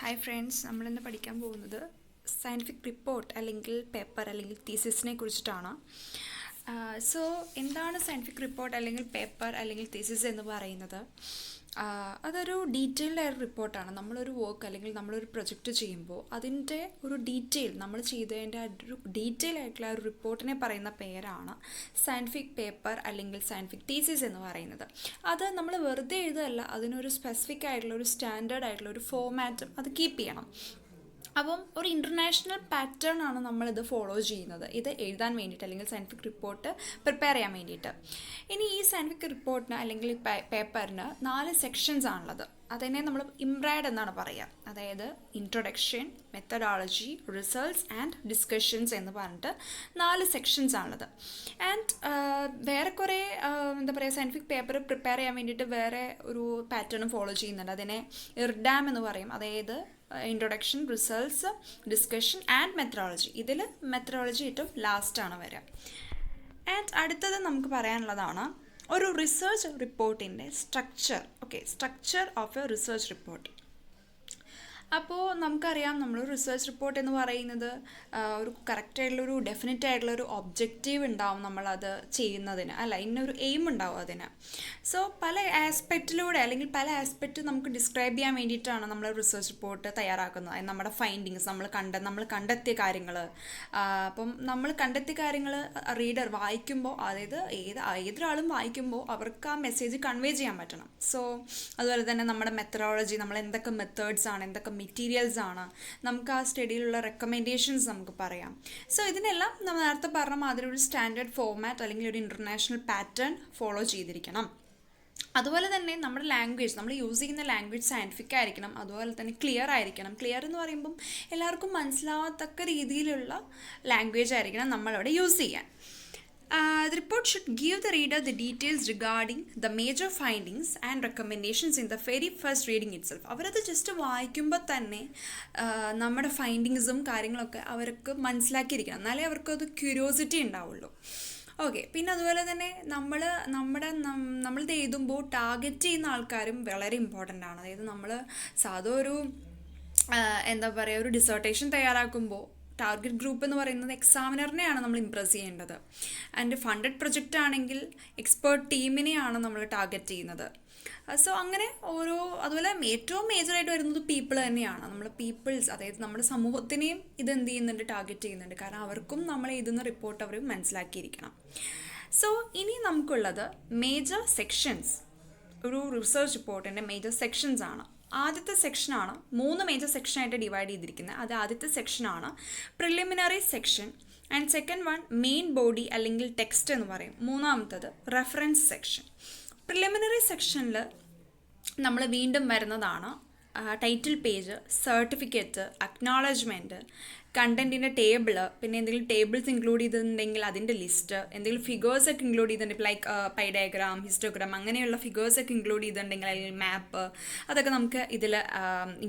Hi friends, നമ്മളിന്ന് പഠിക്കാൻ പോകുന്നത് സയൻറ്റിഫിക് റിപ്പോർട്ട് അല്ലെങ്കിൽ പേപ്പർ അല്ലെങ്കിൽ തീസിസിനെ കുറിച്ചിട്ടാണ്. സോ എന്താണ് സയൻറ്റിഫിക് റിപ്പോർട്ട് അല്ലെങ്കിൽ പേപ്പർ അല്ലെങ്കിൽ തീസിസ് എന്ന് പറയുന്നത്? അതൊരു ഡീറ്റെയിൽഡ് ആയ റിപ്പോർട്ടാണ്. നമ്മളൊരു വർക്ക് അല്ലെങ്കിൽ നമ്മളൊരു പ്രൊജക്റ്റ് ചെയ്യുമ്പോൾ അതിൻ്റെ ഒരു ഡീറ്റെയിൽ നമ്മൾ ചെയ്തതിൻ്റെ ഒരു ഡീറ്റെയിൽ ആയിട്ടുള്ള ഒരു റിപ്പോർട്ടിനെ പറയുന്ന പേരാണ് സയൻറ്റിഫിക് പേപ്പർ അല്ലെങ്കിൽ സയൻറ്റിഫിക് തീസിസ് എന്ന് പറയുന്നത്. അത് നമ്മൾ വെറുതെ എഴുതല്ല, അതിനൊരു സ്പെസിഫിക് ആയിട്ടുള്ള ഒരു സ്റ്റാൻഡേർഡ് ആയിട്ടുള്ള ഒരു ഫോമാറ്റും അത് കീപ്പ് ചെയ്യണം. അപ്പം ഒരു ഇൻ്റർനാഷണൽ പാറ്റേൺ ആണ് നമ്മളിത് ഫോളോ ചെയ്യുന്നത്, ഇത് എഴുതാൻ വേണ്ടിയിട്ട് അല്ലെങ്കിൽ സയൻറ്റിഫിക് റിപ്പോർട്ട് പ്രിപ്പയർ ചെയ്യാൻ വേണ്ടിയിട്ട്. ഇനി ഈ സയൻറ്റിഫിക് റിപ്പോർട്ടിന് അല്ലെങ്കിൽ പേപ്പറിന് 4 സെക്ഷൻസ് ആണുള്ളത്. അതിനെ നമ്മൾ ഇംബ്രാഡ് എന്നാണ് പറയുക. അതായത് introduction, methodology, results and discussions എന്ന് പറഞ്ഞിട്ട് 4 സെക്ഷൻസ് ആണുള്ളത്. ആൻഡ് വേറെ കുറേ എന്താ പറയുക, സയൻറ്റിഫിക് പേപ്പർ പ്രിപ്പയർ ചെയ്യാൻ വേണ്ടിയിട്ട് വേറെ ഒരു പാറ്റേണും ഫോളോ ചെയ്യുന്നുണ്ട്. അതിനെ ഇർഡാം എന്ന് പറയും. അതായത് introduction, results, discussion and methodology. ഇതിൽ മെത്തഡോളജി ഏറ്റവും ലാസ്റ്റാണ് വരിക. ആൻഡ് അടുത്തത് നമുക്ക് പറയാനുള്ളതാണ് ഒരു റിസർച്ച് റിപ്പോർട്ടിൻ്റെ structure. Structure of a research report. അപ്പോൾ നമുക്കറിയാം, നമ്മൾ റിസർച്ച് റിപ്പോർട്ട് എന്ന് പറയുന്നത് ഒരു കറക്റ്റായിട്ടുള്ളൊരു ഡെഫിനറ്റ് ആയിട്ടുള്ളൊരു ഒബ്ജക്റ്റീവ് ഉണ്ടാവും നമ്മളത് ചെയ്യുന്നതിന്, അല്ല, ഇന്നൊരു എയിം ഉണ്ടാവും അതിന്. സോ പല ആസ്പെക്റ്റിലൂടെ അല്ലെങ്കിൽ പല ആസ്പെക്റ്റ് നമുക്ക് ഡിസ്ക്രൈബ് ചെയ്യാൻ വേണ്ടിയിട്ടാണ് നമ്മൾ റിസർച്ച് റിപ്പോർട്ട് തയ്യാറാക്കുന്നത്. നമ്മുടെ ഫൈൻഡിങ്സ്, നമ്മൾ കണ്ടെത്തിയ കാര്യങ്ങൾ. അപ്പം നമ്മൾ കണ്ടെത്തിയ കാര്യങ്ങൾ റീഡർ വായിക്കുമ്പോൾ, അതായത് ഏതൊരാളും വായിക്കുമ്പോൾ അവർക്ക് ആ മെസ്സേജ് കൺവേ ചെയ്യാൻ പറ്റണം. സോ അതുപോലെ തന്നെ നമ്മുടെ മെത്തഡോളജി, നമ്മൾ എന്തൊക്കെ മെത്തേഡ്സ് ആണ്, എന്തൊക്കെ മെറ്റീരിയൽസ് ആണ്, നമുക്ക് ആ സ്റ്റഡിയിലുള്ള റെക്കമെൻഡേഷൻസ് നമുക്ക് പറയാം. സോ ഇതിനെല്ലാം നമ്മൾ നേരത്തെ പറഞ്ഞ മാതിരി ഒരു സ്റ്റാൻഡേർഡ് ഫോമാറ്റ് അല്ലെങ്കിൽ ഒരു ഇൻ്റർനാഷണൽ പാറ്റേൺ ഫോളോ ചെയ്തിരിക്കണം. അതുപോലെ തന്നെ നമ്മുടെ ലാംഗ്വേജ്, നമ്മൾ യൂസ് ചെയ്യുന്ന ലാംഗ്വേജ് സയൻറ്റിഫിക് ആയിരിക്കണം. അതുപോലെ തന്നെ ക്ലിയർ ആയിരിക്കണം. ക്ലിയർ എന്ന് പറയുമ്പം എല്ലാവർക്കും മനസ്സിലാവത്തക്ക രീതിയിലുള്ള ലാംഗ്വേജ് ആയിരിക്കണം നമ്മളവിടെ യൂസ് ചെയ്യാൻ. The report should give the reader the details regarding the major findings and recommendations in the very first reading itself. അവരത് ജസ്റ്റ് വായിക്കുമ്പോൾ തന്നെ നമ്മുടെ ഫൈൻഡിങ്സും കാര്യങ്ങളൊക്കെ അവർക്ക് മനസ്സിലാക്കിയിരിക്കണം, എന്നാലേ അവർക്കത് ക്യൂരിയോസിറ്റി ഉണ്ടാവുള്ളൂ. പിന്നെ അതുപോലെ തന്നെ നമ്മളിത് എഴുതുമ്പോൾ ടാർഗറ്റ് ചെയ്യുന്ന ആൾക്കാരും വളരെ ഇമ്പോർട്ടൻ്റ് ആണ്. അതായത് നമ്മൾ സാധാ ഒരു എന്താ പറയുക, ഒരു ഡിസർട്ടേഷൻ തയ്യാറാക്കുമ്പോൾ ടാർഗറ്റ് ഗ്രൂപ്പ് എന്ന് പറയുന്നത് എക്സാമിനറിനെയാണ് നമ്മൾ ഇംപ്രസ് ചെയ്യേണ്ടത്. ആൻഡ് ഫണ്ടഡ് പ്രൊജക്റ്റ് ആണെങ്കിൽ എക്സ്പേർട്ട് ടീമിനെയാണ് നമ്മൾ ടാർഗറ്റ് ചെയ്യുന്നത്. സോ അങ്ങനെ അതുപോലെ ഏറ്റവും മേജറായിട്ട് വരുന്നത് പീപ്പിൾ തന്നെയാണ്. നമ്മൾ പീപ്പിൾസ്, അതായത് നമ്മുടെ സമൂഹത്തിനെയും ഇത് എന്ത് ചെയ്യുന്നുണ്ട്, ടാർഗറ്റ് ചെയ്യുന്നുണ്ട്. കാരണം അവർക്കും നമ്മൾ എഴുതുന്ന റിപ്പോർട്ട് അവർ മനസ്സിലാക്കിയിരിക്കണം. സോ ഇനി നമുക്കുള്ളത് മേജർ സെക്ഷൻസ്. ഒരു റിസർച്ച് റിപ്പോർട്ടിൻ്റെ മേജർ സെക്ഷൻസ് ആണ്. ആദ്യത്തെ സെക്ഷനാണ് 3 മേജർ സെക്ഷനായിട്ട് ഡിവൈഡ് ചെയ്തിരിക്കുന്നത്. അത് ആദ്യത്തെ സെക്ഷനാണ് preliminary section. And second one main body അല്ലെങ്കിൽ ടെക്സ്റ്റ് എന്ന് പറയും. മൂന്നാമത്തത് റെഫറൻസ് സെക്ഷൻ. പ്രിലിമിനറി സെക്ഷനിൽ നമ്മൾ വീണ്ടും വരുന്നതാണ് ടൈറ്റിൽ പേജ്, സർട്ടിഫിക്കറ്റ്, അക്നോളജ്മെൻറ്റ്, കണ്ടൻറ്റിൻ്റെ ടേബിള്, പിന്നെ എന്തെങ്കിലും ടേബിൾസ് ഇൻക്ലൂഡ് ചെയ്തിട്ടുണ്ടെങ്കിൽ അതിൻ്റെ ലിസ്റ്റ്, എന്തെങ്കിലും ഫിഗേഴ്സൊക്കെ ഇൻക്ലൂഡ് ചെയ്തിട്ടുണ്ടെങ്കിൽ ലൈക്ക് പൈ ഡയഗ്രാം, ഹിസ്റ്റോഗ്രാം, അങ്ങനെയുള്ള ഫിഗേഴ്സൊക്കെ ഇൻക്ലൂഡ് ചെയ്തിട്ടുണ്ടെങ്കിൽ അല്ലെങ്കിൽ മാപ്പ്, അതൊക്കെ നമുക്ക് ഇതിൽ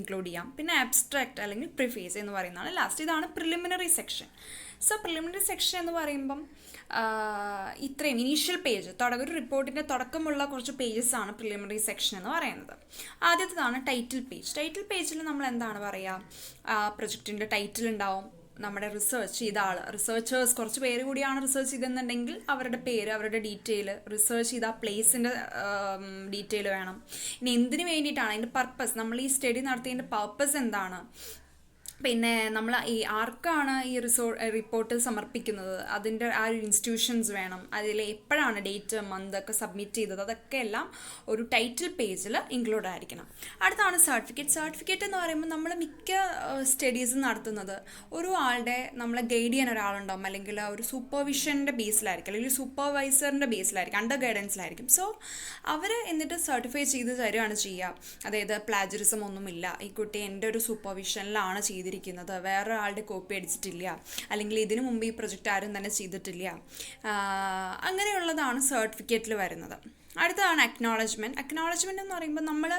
ഇൻക്ലൂഡ് ചെയ്യാം. പിന്നെ ആബ്സ്ട്രാക്റ്റ് അല്ലെങ്കിൽ പ്രിഫേസ് എന്ന് പറയുന്നതാണ് ലാസ്റ്റ്. ഇതാണ് preliminary section. So preliminary section എന്ന് പറയുമ്പം ഇത്രയും ഇനീഷ്യൽ പേജ്, ഒരു റിപ്പോർട്ടിൻ്റെ തുടക്കമുള്ള കുറച്ച് പേജസ് ആണ് പ്രിലിമിനറി സെക്ഷൻ എന്ന് പറയുന്നത്. ആദ്യത്തേതാണ് ടൈറ്റിൽ പേജ്. ടൈറ്റിൽ പേജിൽ നമ്മൾ എന്താണ് പറയുക, പ്രൊജക്റ്റിൻ്റെ ടൈറ്റിൽ ഉണ്ടാവും, നമ്മുടെ റിസർച്ച് ചെയ്ത ആൾ, റിസർച്ചേഴ്സ് കുറച്ച് പേര് കൂടിയാണ് റിസർച്ച് ചെയ്തെന്നുണ്ടെങ്കിൽ അവരുടെ പേര്, അവരുടെ ഡീറ്റെയിൽ, റിസർച്ച് ചെയ്ത ആ പ്ലേസിൻ്റെ ഡീറ്റെയിൽ വേണം. ഇനി എന്തിനു വേണ്ടിയിട്ടാണ്, അതിൻ്റെ പർപ്പസ്, നമ്മൾ ഈ സ്റ്റഡി നടത്തിയതിൻ്റെ പർപ്പസ് എന്താണ്, പിന്നെ നമ്മൾ ആർക്കാണ് ഈ റിപ്പോർട്ട് സമർപ്പിക്കുന്നത്, അതിൻ്റെ ആ ഒരു ഇൻസ്റ്റിറ്റ്യൂഷൻസ് വേണം, അതിൽ എപ്പോഴാണ് ഡേറ്റ്, മന്ത് ഒക്കെ സബ്മിറ്റ് ചെയ്തത്, അതൊക്കെ എല്ലാം ഒരു ടൈറ്റിൽ പേജിൽ ഇൻക്ലൂഡ് ആയിരിക്കണം. അടുത്താണ് സർട്ടിഫിക്കറ്റ്. സർട്ടിഫിക്കറ്റ് എന്ന് പറയുമ്പോൾ നമ്മൾ മിക്ക സ്റ്റഡീസ് നടത്തുന്നത് ഒരു ആളുടെ, നമ്മളെ ഗൈഡ് ചെയ്യാൻ ഒരാളുണ്ടാവും, അല്ലെങ്കിൽ ഒരു സൂപ്പർവിഷൻ്റെ ബേസിലായിരിക്കും, അല്ലെങ്കിൽ സൂപ്പർവൈസറിൻ്റെ ബേസിലായിരിക്കും, അണ്ടർ ഗൈഡൻസിലായിരിക്കും. സോ അവർ എന്നിട്ട് സർട്ടിഫൈ ചെയ്ത് തരികയാണ് ചെയ്യുക. അതായത് പ്ലാജറിസം ഒന്നുമില്ല, ഈ കുട്ടി എൻ്റെ ഒരു സൂപ്പർവിഷനിലാണ് ചെയ്തിരിക്കുന്നത്, വേറെ ആളുടെ കോപ്പി അടിച്ചിട്ടില്ല, അല്ലെങ്കിൽ ഇതിനു മുമ്പ് ഈ പ്രൊജക്റ്റ് ആരും തന്നെ ചെയ്തിട്ടില്ല, അങ്ങനെയുള്ളതാണ് സർട്ടിഫിക്കറ്റിൽ വരുന്നത്. അടുത്തതാണ് അക്നോളജ്മെൻറ്റ്. അക്നോളജ്മെൻറ്റ് എന്ന് പറയുമ്പോൾ നമ്മൾ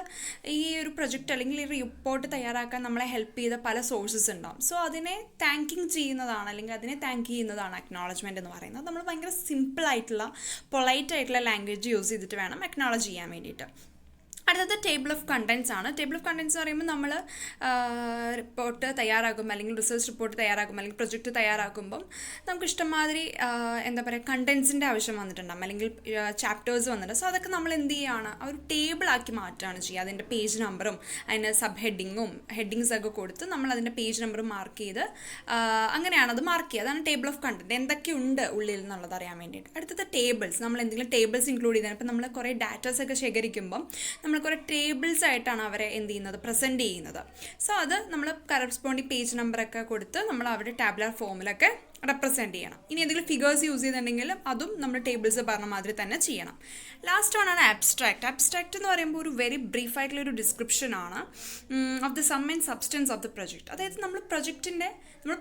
ഈ ഒരു പ്രൊജക്റ്റ് അല്ലെങ്കിൽ ഈ റിപ്പോർട്ട് തയ്യാറാക്കാൻ നമ്മളെ ഹെൽപ്പ് ചെയ്ത പല സോഴ്സസ് ഉണ്ടാവും. സോ അതിനെ താങ്കിങ് ചെയ്യുന്നതാണ്, അല്ലെങ്കിൽ അതിനെ താങ്ക് ചെയ്യുന്നതാണ് അക്നോളജ്മെൻറ്റ് എന്ന് പറയുന്നത്. നമ്മൾ ഭയങ്കര സിമ്പിളായിട്ടുള്ള പൊളൈറ്റ് ആയിട്ടുള്ള ലാംഗ്വേജ് യൂസ് ചെയ്തിട്ട് വേണം അക്നോളജ് ചെയ്യാൻ വേണ്ടിയിട്ട്. അടുത്തത് ടേബിൾ ഓഫ് കണ്ടൻസ് ആണ്. ടേബിൾ ഓഫ് കണ്ടൻസ് എന്ന് പറയുമ്പോൾ നമ്മൾ റിപ്പോർട്ട് തയ്യാറാക്കുമ്പോൾ അല്ലെങ്കിൽ റിസർച്ച് റിപ്പോർട്ട് തയ്യാറാക്കുമ്പോൾ അല്ലെങ്കിൽ പ്രൊജക്റ്റ് തയ്യാറാക്കുമ്പം നമുക്ക് ഇഷ്ടംമാതിരി എന്താ പറയുക കണ്ടൻസിൻ്റെ ആവശ്യം വന്നിട്ടുണ്ടാകും അല്ലെങ്കിൽ ചാപ്റ്റേഴ്സ് വന്നിട്ടുണ്ട്. സോ അതൊക്കെ നമ്മൾ എന്ത് ചെയ്യുകയാണ്, ആ ഒരു ടേബിളാക്കി മാറ്റുകയാണ് ചെയ്യുക. അതിൻ്റെ പേജ് നമ്പറും അതിൻ്റെ സബ് ഹെഡിങ്സ് ഒക്കെ കൊടുത്ത് നമ്മൾ അതിൻ്റെ പേജ് നമ്പറും മാർക്ക് ചെയ്ത് അങ്ങനെയാണ് അത് മാർക്ക് ചെയ്യുക. അതാണ് ടേബിൾ ഓഫ് കണ്ടൻറ്റ്, എന്തൊക്കെയുണ്ട് ഉള്ളിൽ എന്നുള്ളത് അറിയാൻ വേണ്ടിയിട്ട്. അടുത്തത് ടേബിൾസ്, നമ്മൾ എന്തെങ്കിലും ടേബിൾസ് ഇൻക്ലൂഡ് ചെയ്താൽ ഇപ്പോൾ നമ്മൾ കുറേ ഡാറ്റാസ് ഒക്കെ ശേഖരിക്കുമ്പം നമ്മൾ കുറേ ടേബിൾസ് ആയിട്ടാണ് അവരെ എന്ത് ചെയ്യുന്നത്, പ്രസൻറ്റ് ചെയ്യുന്നത്. സോ അത് നമ്മൾ കറസ്പോണ്ടിങ് പേജ് നമ്പറൊക്കെ കൊടുത്ത് നമ്മൾ അവിടെ ടാബുലർ ഫോമിലൊക്കെ റെപ്രസെൻറ്റ് ചെയ്യണം. ഇനി എന്തെങ്കിലും ഫിഗേഴ്സ് യൂസ് ചെയ്തിട്ടുണ്ടെങ്കിലും അതും നമ്മൾ ടേബിൾസ് പറഞ്ഞ മാതിരി തന്നെ ചെയ്യണം. Last വണ്ണാണ് abstract. അബ്സ്ട്രാക്ട് എന്ന് പറയുമ്പോൾ ഒരു വെരി ബ്രീഫ് ആയിട്ടുള്ള ഒരു ഡിസ്ക്രിപ്ഷൻ ആണ് of the sum and substance of the project. അതായത് നമ്മൾ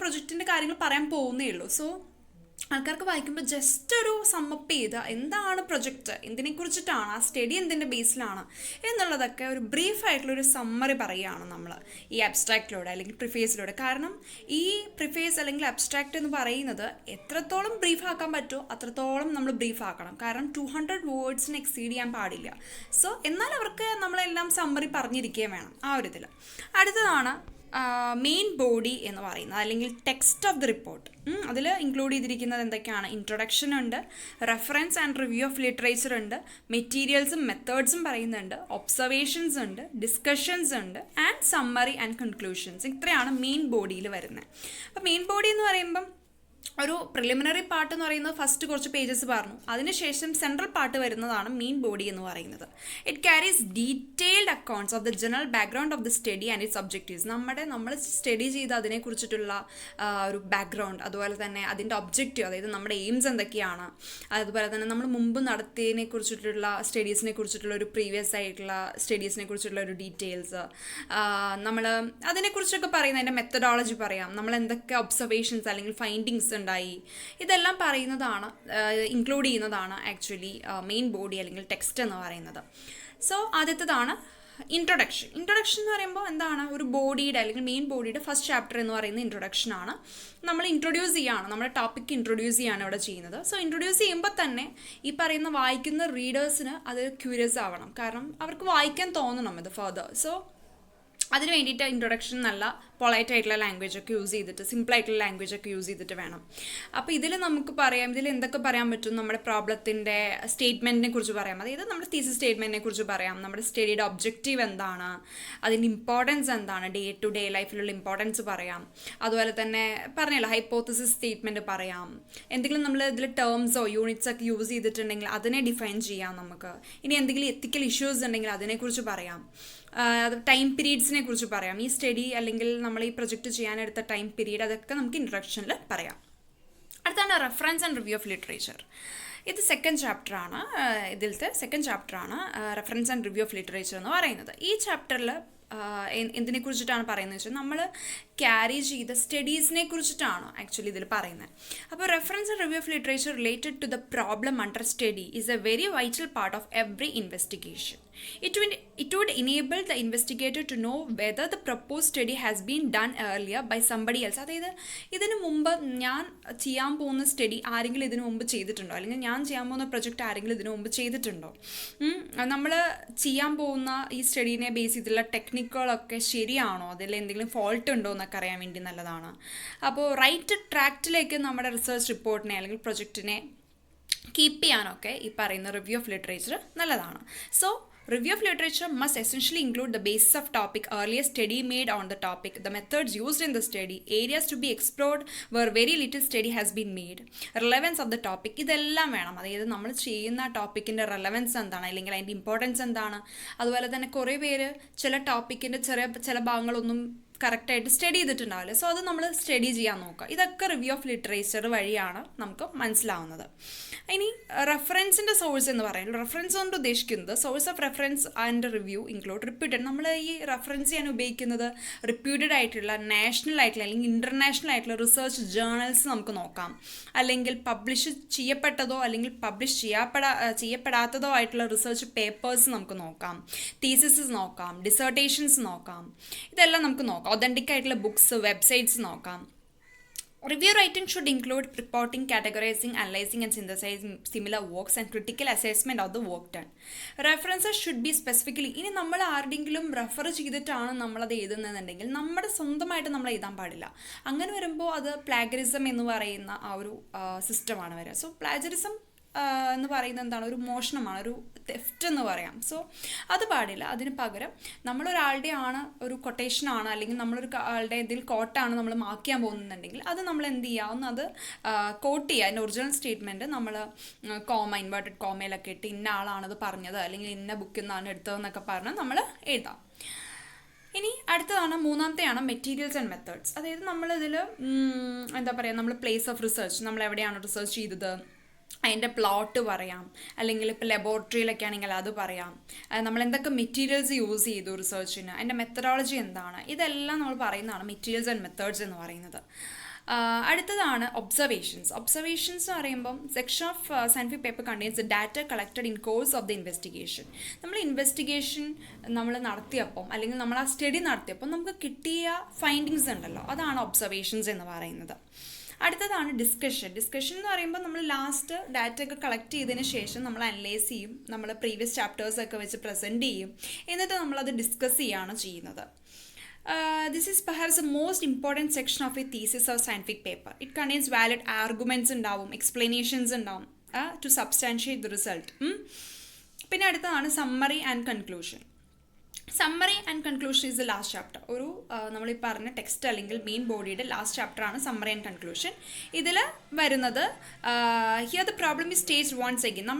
പ്രൊജക്റ്റിൻ്റെ കാര്യങ്ങൾ പറയാൻ പോകുന്നേ ഉള്ളൂ. സോ ആൾക്കാർക്ക് വായിക്കുമ്പോൾ ജസ്റ്റ് ഒരു സമ്മപ്പ് ചെയ്ത് എന്താണ് പ്രൊജക്റ്റ്, എന്തിനെക്കുറിച്ചിട്ടാണ്, ആ സ്റ്റഡി എന്തിൻ്റെ ബേസിലാണ് എന്നുള്ളതൊക്കെ ഒരു ബ്രീഫായിട്ടുള്ളൊരു സമ്മറി പറയുകയാണ് നമ്മൾ ഈ അബ്സ്ട്രാക്റ്റിലൂടെ അല്ലെങ്കിൽ പ്രിഫേസിലൂടെ. കാരണം ഈ പ്രിഫേസ് അല്ലെങ്കിൽ അബ്സ്ട്രാക്റ്റ് എന്ന് പറയുന്നത് എത്രത്തോളം ബ്രീഫ് ആക്കാൻ പറ്റുമോ അത്രത്തോളം നമ്മൾ ബ്രീഫ് ആക്കണം. കാരണം 200 വേർഡ്സിന് എക്സീഡ് ചെയ്യാൻ പാടില്ല. സോ എന്നാൽ അവർക്ക് നമ്മളെല്ലാം സമ്മറി പറഞ്ഞിരിക്കുകയും വേണം ആ ഒരു ഇതിൽ. അടുത്തതാണ് മെയിൻ ബോഡി എന്ന് പറയുന്നത് അല്ലെങ്കിൽ ടെക്സ്റ്റ് ഓഫ് ദി റിപ്പോർട്ട്. അതിൽ ഇൻക്ലൂഡ് ചെയ്തിരിക്കുന്നത് എന്തൊക്കെയാണ്, ഇൻട്രൊഡക്ഷൻ ഉണ്ട്, reference and review of literature ഉണ്ട്, മെറ്റീരിയൽസും മെത്തേഡ്സും പറയുന്നുണ്ട്, ഒബ്സർവേഷൻസ് ഉണ്ട്, ഡിസ്കഷൻസ് ഉണ്ട് ആൻഡ് സമ്മറി ആൻഡ് കൺക്ലൂഷൻസ്. ഇത്രയാണ് മെയിൻ ബോഡിയിൽ വരുന്നത്. അപ്പോൾ മെയിൻ ബോഡി എന്ന് പറയുമ്പം ഒരു പ്രിലിമിനറി പാർട്ട് എന്ന് പറയുന്നത് ഫസ്റ്റ് കുറച്ച് പേജസ് പറഞ്ഞു, അതിനുശേഷം സെൻട്രൽ പാർട്ട് വരുന്നതാണ് മെയിൻ ബോഡി എന്ന് പറയുന്നത്. It carries detailed accounts of the general background of the study and it's objectives. നമ്മൾ സ്റ്റഡി ചെയ്ത് അതിനെക്കുറിച്ചിട്ടുള്ള ഒരു ബാക്ക്ഗ്രൗണ്ട്, അതുപോലെ തന്നെ അതിൻ്റെ ഒബ്ജക്റ്റീവ്, അതായത് നമ്മുടെ എയിംസ് എന്തൊക്കെയാണ്, അതുപോലെ തന്നെ നമ്മൾ മുമ്പ് നടത്തിയതിനെ കുറിച്ചിട്ടുള്ള സ്റ്റഡീസിനെ കുറിച്ചിട്ടുള്ള ഒരു പ്രീവിയസ് ആയിട്ടുള്ള സ്റ്റഡീസിനെ കുറിച്ചിട്ടുള്ള ഒരു ഡീറ്റെയിൽസ്, നമ്മൾ അതിനെക്കുറിച്ചൊക്കെ പറയുന്നത്, അതിൻ്റെ മെത്തഡോളജി പറയാം, നമ്മൾ എന്തൊക്കെ ഒബ്സർവേഷൻസ് അല്ലെങ്കിൽ ഫൈൻഡിങ്സ് ഉണ്ടായി, ഇതെല്ലാം പറയുന്നതാണ്, ഇൻക്ലൂഡ് ചെയ്യുന്നതാണ് ആക്ച്വലി മെയിൻ ബോഡി അല്ലെങ്കിൽ ടെക്സ്റ്റ് എന്ന് പറയുന്നത്. സോ ആദ്യത്തേതാണ് ഇൻട്രൊഡക്ഷൻ. ഇൻട്രൊഡക്ഷൻ എന്ന് പറയുമ്പോൾ എന്താണ്, ഒരു ബോഡിയുടെ അല്ലെങ്കിൽ മെയിൻ ബോഡിയുടെ ഫസ്റ്റ് ചാപ്റ്റർ എന്ന് പറയുന്ന ഇൻട്രൊഡക്ഷനാണ്. നമ്മൾ ഇൻട്രൊഡ്യൂസ് ചെയ്യുകയാണ്, നമ്മുടെ ടോപ്പിക്ക് ഇൻട്രൊഡ്യൂസ് ചെയ്യുകയാണ് ഇവിടെ ചെയ്യുന്നത്. സോ ഇൻട്രൊഡ്യൂസ് ചെയ്യുമ്പോൾ തന്നെ ഈ പറയുന്ന വായിക്കുന്ന റീഡേഴ്സിന് അത് ക്യൂരിയസ് ആവണം, കാരണം അവർക്ക് വായിക്കാൻ തോന്നണം ഇത് ഫർദർ. സോ അതിന് വേണ്ടിയിട്ട് ഇൻട്രൊഡക്ഷൻ നല്ല പൊളൈറ്റ് ആയിട്ടുള്ള ലാംഗ്വേജ് ഒക്കെ യൂസ് ചെയ്തിട്ട്, സിമ്പിളായിട്ടുള്ള ലാംഗ്വേജ് ഒക്കെ യൂസ് ചെയ്തിട്ട് വേണം. അപ്പോൾ ഇതിൽ നമുക്ക് പറയാം, ഇതിൽ എന്തൊക്കെ പറയാൻ പറ്റും, നമ്മുടെ പ്രോബ്ലത്തിൻ്റെ സ്റ്റേറ്റ്മെൻറ്റിനെ കുറിച്ച് പറയാം, അതായത് നമ്മുടെ തീസിസ് സ്റ്റേറ്റ്മെൻറ്റിനെ കുറിച്ച് പറയാം, നമ്മുടെ സ്റ്റഡിയുടെ ഒബ്ജക്റ്റീവ് എന്താണ്, അതിൻ്റെ ഇമ്പോർട്ടൻസ് എന്താണ്, ഡേ ടു ഡേ ലൈഫിലുള്ള ഇമ്പോർട്ടൻസ് പറയാം, അതുപോലെ തന്നെ പറഞ്ഞല്ലോ ഹൈപ്പോത്തസിസ് സ്റ്റേറ്റ്മെൻറ്റ് പറയാം, എന്തെങ്കിലും നമ്മൾ ഇതിൽ ടേംസോ യൂണിറ്റ്സ് ഒക്കെ യൂസ് ചെയ്തിട്ടുണ്ടെങ്കിൽ അതിനെ ഡിഫൈൻ ചെയ്യാം നമുക്ക്. ഇനി എന്തെങ്കിലും എത്തിക്കൽ ഇഷ്യൂസ് ഉണ്ടെങ്കിൽ അതിനെക്കുറിച്ച് പറയാം, ടൈം പീരീഡ്സിനെ കുറിച്ച് പറയാം, ഈ സ്റ്റഡി അല്ലെങ്കിൽ നമ്മൾ ഈ പ്രൊജക്റ്റ് ചെയ്യാനെടുത്ത ടൈം പീരീഡ്, അതൊക്കെ നമുക്ക് ഇൻട്രൊഡക്ഷനിൽ പറയാം. അടുത്താണ് reference and review of literature. ഇത് സെക്കൻഡ് ചാപ്റ്ററാണ്, ഇതിലത്തെ സെക്കൻഡ് ചാപ്റ്ററാണ് reference and review of literature എന്ന് പറയുന്നത്. ഈ ചാപ്റ്ററിൽ എന്തിനെ കുറിച്ചിട്ടാണ് പറയുന്നത് വെച്ചാൽ നമ്മൾ ക്യാരി ചെയ്ത സ്റ്റഡീസിനെ കുറിച്ചിട്ടാണ് ആക്ച്വലി ഇതിൽ പറയുന്നത്. അപ്പോൾ reference and review of literature related to the problem under study is a very vital part of every investigation. It would enable the investigator to know whether the proposed study has been done earlier by somebody else. അതായത് ഇതിനു മുമ്പ് ഞാൻ ചെയ്യാൻ പോകുന്ന study ആരെങ്കിലും ഇതിനു മുമ്പ് ചെയ്തിട്ടുണ്ടോ, അല്ലെങ്കിൽ ഞാൻ ചെയ്യാൻ പോകുന്ന പ്രൊജക്റ്റ് ആരെങ്കിലും ഇതിനു മുമ്പ് ചെയ്തിട്ടുണ്ടോ, നമ്മൾ ചെയ്യാൻ പോകുന്ന ഈ സ്റ്റഡീനെ ബേസ് ചെയ്തുള്ള ടെക്നിക്കുകളൊക്കെ ശരിയാണോ, അതിൽ എന്തെങ്കിലും ഫോൾട്ട് ഉണ്ടോ എന്നൊക്കെ അറിയാൻ വേണ്ടി നല്ലതാണ്. അപ്പോൾ റൈറ്റ് ട്രാക്റ്റിലേക്ക് നമ്മുടെ റിസർച്ച് റിപ്പോർട്ടിനെ അല്ലെങ്കിൽ പ്രൊജക്റ്റിനെ കീപ്പ് ചെയ്യാനൊക്കെ ഈ പറയുന്ന റിവ്യൂ ഓഫ് ലിറ്ററേച്ചർ നല്ലതാണ്. So review of literature must essentially include the basis of topic, earlier study made on the topic, the methods used in the study, areas to be explored where very little study has been made, relevance of the topic. ഇതെല്ലാം വേണം. അതായത് നമ്മൾ ചെയ്യുന്ന ടോപ്പിക്കിൻ്റെ relevance എന്താണ്, അല്ലെങ്കിൽ അതിൻ്റെ importance എന്താണ്. അതുപോലെ തന്നെ കുറേ പേര് ചില ടോപ്പിക്കിൻ്റെ ചില ഭാഗങ്ങളൊന്നും കറക്റ്റായിട്ട് സ്റ്റഡി ചെയ്തിട്ടുണ്ടാവില്ല. സോ അത് നമ്മൾ സ്റ്റഡി ചെയ്യാൻ നോക്കുക. ഇതൊക്കെ റിവ്യൂ ഓഫ് ലിറ്ററേച്ചർ വഴിയാണ് നമുക്ക് മനസ്സിലാവുന്നത്. ഇനി റെഫറൻസിൻ്റെ സോഴ്സ് എന്ന് പറയുന്നത്, റെഫറൻസ് കൊണ്ട് ഉദ്ദേശിക്കുന്നത് source of reference and review include repeated. നമ്മൾ ഈ റെഫറൻസ് ചെയ്യാൻ ഉപയോഗിക്കുന്നത് റിപ്യൂട്ടഡ് ആയിട്ടുള്ള നാഷണൽ ആയിട്ടുള്ള അല്ലെങ്കിൽ ഇൻ്റർനാഷണൽ ആയിട്ടുള്ള റിസർച്ച് ജേർണൽസ് നമുക്ക് നോക്കാം, അല്ലെങ്കിൽ പബ്ലിഷ് ചെയ്യപ്പെട്ടതോ അല്ലെങ്കിൽ പബ്ലിഷ് ചെയ്യപ്പെടാത്തതോ ആയിട്ടുള്ള റിസർച്ച് പേപ്പേഴ്സ് നമുക്ക് നോക്കാം, തീസിസ് നോക്കാം, ഡിസർട്ടേഷൻസ് നോക്കാം, ഇതെല്ലാം നമുക്ക് നോക്കാം. ഒതൻറ്റിക് ആയിട്ടുള്ള ബുക്സ്, വെബ്സൈറ്റ്സ് നോക്കാം. Review writing should include reporting, categorizing, analyzing and synthesizing similar works and critical assessment of the work done. References should be specifically, ഇനി നമ്മൾ ആരുടെയെങ്കിലും റെഫർ ചെയ്തിട്ടാണ് നമ്മളത് എഴുതുന്നതെന്നുണ്ടെങ്കിൽ നമ്മുടെ സ്വന്തമായിട്ട് നമ്മൾ എഴുതാൻ പാടില്ല. അങ്ങനെ വരുമ്പോൾ അത് പ്ലാഗറിസം എന്ന് പറയുന്ന ആ ഒരു സിസ്റ്റമാണ് വരിക. സോ പ്ലാഗറിസം എന്ന് പറയുന്നത് എന്താണ്, ഒരു മോഷണമാണ്, ഒരു തെഫ്റ്റ് എന്ന് പറയാം. സോ അത് പാടില്ല. അതിന് പകരം നമ്മളൊരാളുടെ ആണ് ഒരു കൊട്ടേഷനാണ് അല്ലെങ്കിൽ നമ്മളൊരു ആളുടെ ഇതിൽ കോട്ടാണ് നമ്മൾ മാർക്ക് ചെയ്യാൻ പോകുന്നുണ്ടെങ്കിൽ അത് നമ്മൾ എന്ത് ചെയ്യുക, ഒന്ന് അത് കോട്ട് ചെയ്യുക. അതിൻ്റെ ഒറിജിനൽ സ്റ്റേറ്റ്മെൻറ്റ് നമ്മൾ ഇൻവേർട്ടഡ് കോമയിലൊക്കെ ഇട്ട് ഇന്ന ആളാണത് പറഞ്ഞത് അല്ലെങ്കിൽ ഇന്ന ബുക്കിൽ നിന്നാണ് എടുത്തതെന്നൊക്കെ പറഞ്ഞ് നമ്മൾ എഴുതാം. ഇനി അടുത്തതാണ് മൂന്നാമത്തെയാണ് മെറ്റീരിയൽസ് ആൻഡ് മെത്തേഡ്സ്. അതായത് നമ്മളിതിൽ എന്താ പറയുക, നമ്മൾ പ്ലേസ് ഓഫ് റിസർച്ച്, നമ്മൾ എവിടെയാണ് റിസർച്ച് ചെയ്തത്, അതിൻ്റെ പ്ലോട്ട് പറയാം, അല്ലെങ്കിൽ ഇപ്പോൾ ലബോറട്ടറിയിലൊക്കെ ആണെങ്കിൽ അത് പറയാം, നമ്മൾ എന്തൊക്കെ മെറ്റീരിയൽസ് യൂസ് ചെയ്തു റിസർച്ചിന്, അതിൻ്റെ മെത്തഡോളജി എന്താണ്, ഇതെല്ലാം നമ്മൾ പറയുന്നതാണ് മെറ്റീരിയൽസ് ആൻഡ് മെത്തേഡ്സ് എന്ന് പറയുന്നത്. അടുത്തതാണ് ഒബ്സർവേഷൻസ്. ഒബ്സർവേഷൻസ് എന്ന് പറയുമ്പം section of scientific paper contains data collected in course of the investigation. നമ്മൾ ഇൻവെസ്റ്റിഗേഷൻ നമ്മൾ നടത്തിയപ്പം അല്ലെങ്കിൽ നമ്മൾ ആ സ്റ്റഡി നടത്തിയപ്പം നമുക്ക് കിട്ടിയ ഫൈൻഡിങ്സ് ഉണ്ടല്ലോ, അതാണ് ഒബ്സർവേഷൻസ് എന്ന് പറയുന്നത്. അടുത്തതാണ് ഡിസ്കഷൻ. ഡിസ്കഷൻ എന്ന് പറയുമ്പോൾ നമ്മൾ ലാസ്റ്റ് ഡാറ്റ ഒക്കെ കളക്ട് ചെയ്തതിന് ശേഷം നമ്മൾ അനലൈസ് ചെയ്യും, നമ്മൾ പ്രീവിയസ് ചാപ്റ്റേഴ്സൊക്കെ വെച്ച് പ്രസൻറ്റ് ചെയ്യും, എന്നിട്ട് നമ്മളത് ഡിസ്കസ് ചെയ്യുകയാണ് ചെയ്യുന്നത്. This is perhaps the most important section of a thesis or scientific paper. It contains valid arguments ഉണ്ടാവും, explanations ഉണ്ടാവും to substantiate the result. പിന്നെ അടുത്തതാണ് summary and conclusion. Summary and conclusion is the last chapter. ഒരു നമ്മൾ ഈ പറഞ്ഞ text അല്ലെങ്കിൽ main ബോഡിയുടെ ലാസ്റ്റ് ചാപ്റ്ററാണ് സമ്മറി ആൻഡ് കൺക്ലൂഷൻ. ഇതിൽ വരുന്നത് here the problem is stage once again.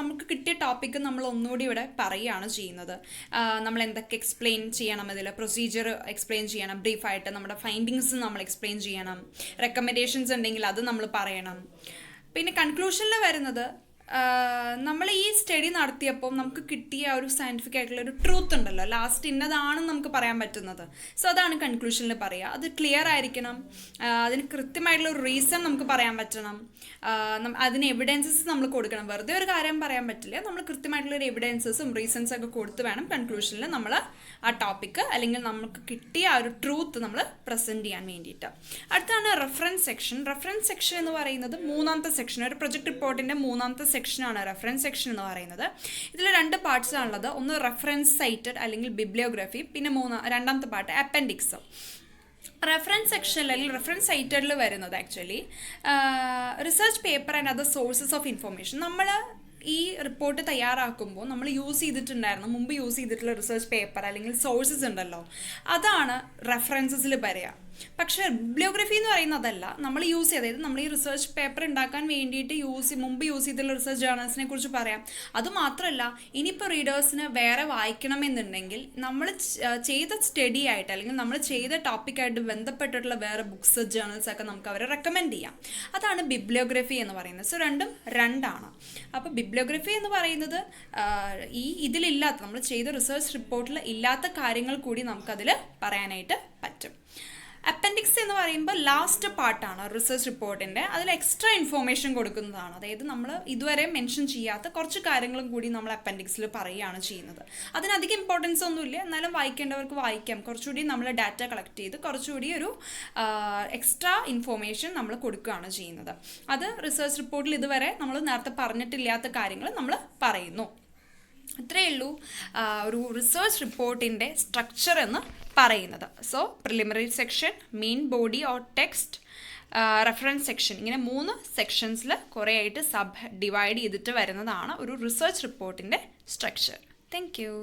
നമുക്ക് കിട്ടിയ ടോപ്പിക്ക് നമ്മൾ ഒന്നുകൂടി ഇവിടെ പറയുകയാണ് ചെയ്യുന്നത്. നമ്മൾ എന്തൊക്കെ എക്സ്പ്ലെയിൻ ചെയ്യണം, ഇതിൽ പ്രൊസീജിയർ എക്സ്പ്ലെയിൻ ചെയ്യണം, ബ്രീഫായിട്ട് നമ്മുടെ ഫൈൻഡിങ്സ് നമ്മൾ എക്സ്പ്ലെയിൻ ചെയ്യണം, റെക്കമെൻഡേഷൻസ് ഉണ്ടെങ്കിൽ അത് നമ്മൾ പറയണം. പിന്നെ കൺക്ലൂഷനിൽ വരുന്നത് നമ്മൾ ഈ സ്റ്റഡി നടത്തിയപ്പോൾ നമുക്ക് കിട്ടിയ ഒരു സയൻറ്റിഫിക് ആയിട്ടുള്ള ഒരു ട്രൂത്ത് ഉണ്ടല്ലോ, ലാസ്റ്റ് ഇന്നതാണെന്ന് നമുക്ക് പറയാൻ പറ്റുന്നത്. സോ അതാണ് കൺക്ലൂഷനിൽ പറയുക. അത് ക്ലിയർ ആയിരിക്കണം, അതിന് കൃത്യമായിട്ടുള്ള ഒരു റീസൺ നമുക്ക് പറയാൻ പറ്റണം, അതിന് എവിഡൻസസ് നമ്മൾ കൊടുക്കണം. വെറുതെ ഒരു കാര്യം പറയാൻ പറ്റില്ല, നമ്മൾ കൃത്യമായിട്ടുള്ളൊരു എവിഡൻസസും റീസൺസൊക്കെ കൊടുത്ത് വേണം കൺക്ലൂഷനിൽ നമ്മൾ ആ ടോപ്പിക്ക് അല്ലെങ്കിൽ നമുക്ക് കിട്ടിയ ആ ഒരു ട്രൂത്ത് നമ്മൾ പ്രസൻറ്റ് ചെയ്യാൻ വേണ്ടിയിട്ട്. അടുത്താണ് റെഫറൻസ് സെക്ഷൻ. റെഫറൻസ് സെക്ഷൻ എന്ന് പറയുന്നത് മൂന്നാമത്തെ സെക്ഷൻ, ഒരു പ്രൊജക്ട് റിപ്പോർട്ടിൻ്റെ മൂന്നാമത്തെ സെക്ഷനാണ് റെഫറൻസ് സെക്ഷൻ എന്ന് പറയുന്നത്. ഇതിൽ 2 പാർട്സ് ആണുള്ളത്. ഒന്ന് റെഫറൻസ് സൈറ്റഡ് അല്ലെങ്കിൽ ബിബ്ലിയോഗ്രഫി, പിന്നെ രണ്ടാമത്തെ പാർട്ട് അപ്പൻഡിക്സ്. റെഫറൻസ് സെക്ഷനിൽ അല്ലെങ്കിൽ റെഫറൻസ് സൈറ്റഡിൽ വരുന്നത് actually research paper and other sources of information. നമ്മൾ ഈ റിപ്പോർട്ട് തയ്യാറാക്കുമ്പോൾ നമ്മൾ മുമ്പ് യൂസ് ചെയ്തിട്ടുള്ള റിസർച്ച് പേപ്പർ അല്ലെങ്കിൽ സോഴ്സസ് ഉണ്ടല്ലോ, അതാണ് റെഫറൻസസിൽ പറയുക. പക്ഷേ ബിബ്ലിയോഗ്രഫി എന്ന് പറയുന്നതല്ല, നമ്മൾ അതായത് നമ്മൾ ഈ റിസർച്ച് പേപ്പർ ഉണ്ടാക്കാൻ വേണ്ടിയിട്ട് മുമ്പ് യൂസ് ചെയ്തിട്ടുള്ള റിസർച്ച് ജേർണൽസിനെ കുറിച്ച് പറയാം. അതുമാത്രമല്ല, ഇനിയിപ്പോൾ റീഡേഴ്സിന് വേറെ വായിക്കണമെന്നുണ്ടെങ്കിൽ നമ്മൾ ചെയ്ത സ്റ്റഡി ആയിട്ട് അല്ലെങ്കിൽ നമ്മൾ ചെയ്ത ടോപ്പിക്കായിട്ട് ബന്ധപ്പെട്ടിട്ടുള്ള വേറെ ബുക്സ് ജേർണൽസൊക്കെ നമുക്ക് അവരെ റെക്കമെൻഡ് ചെയ്യാം. അതാണ് ബിബ്ലിയോഗ്രഫി എന്ന് പറയുന്നത്. സോ രണ്ടാണ്. അപ്പോൾ ബിബ്ലിയോഗ്രഫി എന്ന് പറയുന്നത് ഇതിലില്ലാത്ത, നമ്മൾ ചെയ്ത റിസർച്ച് റിപ്പോർട്ടിൽ ഇല്ലാത്ത കാര്യങ്ങൾ കൂടി നമുക്കതിൽ പറയാനായിട്ട് പറ്റും. അപ്പൻഡിക്സ് എന്ന് പറയുമ്പോൾ ലാസ്റ്റ് പാർട്ടാണ് റിസർച്ച് റിപ്പോർട്ടിൻ്റെ. അതിൽ എക്സ്ട്രാ ഇൻഫോർമേഷൻ കൊടുക്കുന്നതാണ്. അതായത് നമ്മൾ ഇതുവരെ മെൻഷൻ ചെയ്യാത്ത കുറച്ച് കാര്യങ്ങളും കൂടി നമ്മൾ അപ്പൻഡിക്സിൽ പറയുകയാണ് ചെയ്യുന്നത്. അതിനധികം ഇമ്പോർട്ടൻസ് ഒന്നുമില്ല, എന്നാലും വായിക്കേണ്ടവർക്ക് വായിക്കാം. കുറച്ചുകൂടി നമ്മൾ ഡാറ്റ കളക്ട് ചെയ്ത് കുറച്ചുകൂടി ഒരു എക്സ്ട്രാ ഇൻഫോർമേഷൻ നമ്മൾ കൊടുക്കുകയാണ് ചെയ്യുന്നത്. അത് റിസർച്ച് റിപ്പോർട്ടിൽ ഇതുവരെ നമ്മൾ നേരത്തെ പറഞ്ഞിട്ടില്ലാത്ത കാര്യങ്ങൾ നമ്മൾ പറയുന്നു. ഇത്രയേ ഉള്ളൂ ഒരു റിസർച്ച് റിപ്പോർട്ടിൻ്റെ സ്ട്രക്ചർ എന്ന് പറയുന്നത്. So preliminary section, main body or text, reference section, ഇങ്ങനെ 3 സെക്ഷൻസിൽ കുറേ ആയിട്ട് ഡിവൈഡ് ചെയ്തിട്ട് വരുന്നതാണ് ഒരു റിസർച്ച് റിപ്പോർട്ടിൻ്റെ സ്ട്രക്ചർ. Thank you.